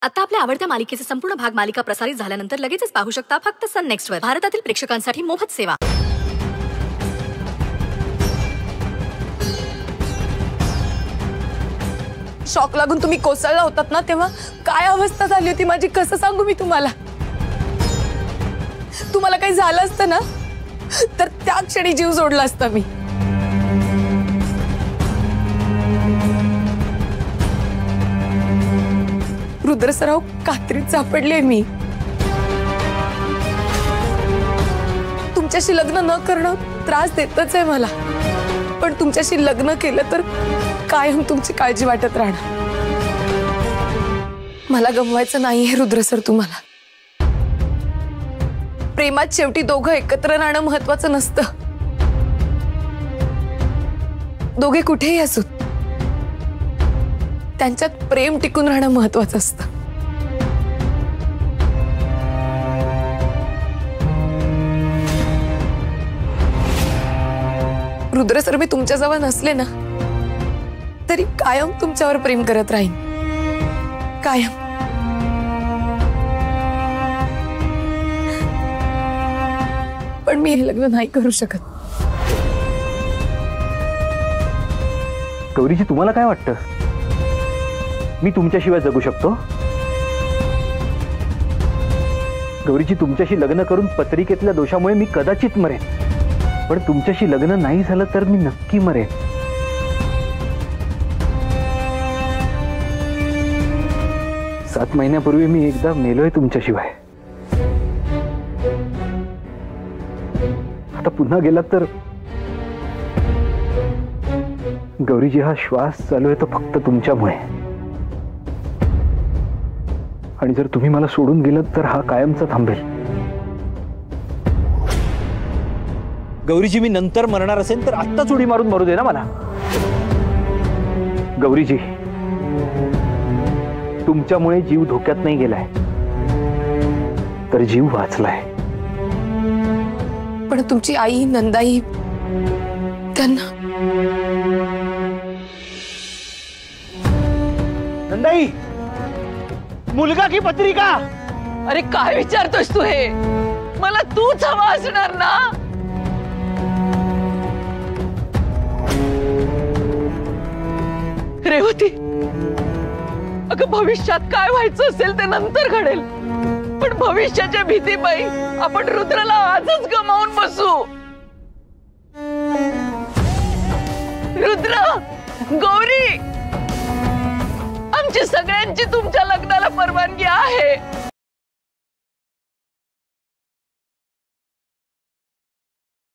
आता आपल्या आवडत्या मालिकेचे संपूर्ण भाग मालिका प्रसारित झाल्यानंतर लगेचच पाहू शकता फक्त सन नेक्स्ट वर. भारतातील प्रेक्षकांसाठी मोफत सेवा. शॉक लागून तुम्ही कोसळला होतात ना, तेव्हा काय अवस्था झाली होती माझी कसं सांगू मी तुम्हाला. तुम्हाला काही झालं असतं ना तर त्या क्षणी जीव सोडला असता मी. रुद्र सराव कात्रीत सापडले मी. तुमच्याशी लग्न न करणं त्रास देतच आहे मला, पण तुमच्याशी लग्न केलं तर कायम तुमची काळजी वाटत राहणार. मला गमवायचं नाहीये रुद्र सर तुम्हाला. प्रेमात शेवटी दोघं एकत्र राहणं महत्वाचं नसतं. दोघे कुठेही असू त्यांच्यात प्रेम टिकून राहणं महत्वाचं असतं. रुद्र सर मी तुमच्याजवळ नसले ना तरी कायम तुमच्यावर प्रेम करत राहीन. कायम. पण मी हे लग्न नाही करू शकत. गौरीजी, तुम्हाला काय वाटतं मी तुमच्याशिवाय जगू शकतो? गौरीजी, तुमच्याशी लग्न करून पत्रिकेतल्या दोषामुळे मी कदाचित मरेन, पण तुमच्याशी लग्न नाही झालं तर मी नक्की मरेन. 7 महिन्यापूर्वी मी एकदा मेलोय तुमच्याशिवाय. आता पुन्हा गेलात तर गौरीजी, हा श्वास चालू आहे तो फक्त तुमच्यामुळे. आणि जर तुम्ही मला सोडून गेलात तर हा कायमचा थांबेल. गौरीजी, मी नंतर मरणार असेल तर आत्ताच उडी मारून मरू दे ना मला. गौरीजी, तुमच्यामुळे जीव धोक्यात नाही गेलाय तर जीव वाचलाय. पण तुमची आई नंदाई त्यांना. नंदाई, मुलगा की पत्रिका? अरे काय विचारतोस तू हे? मला तूच हवा असणार ना. रेवती, अगं भविष्यात काय व्हायचं असेल ते नंतर घडेल, पण भविष्याच्या भीतीपायी आपण रुद्रला आजच गमावून बसू. रुद्र, गौरी, आमची सगळ्यांची तुमच्या लग्नाला परवा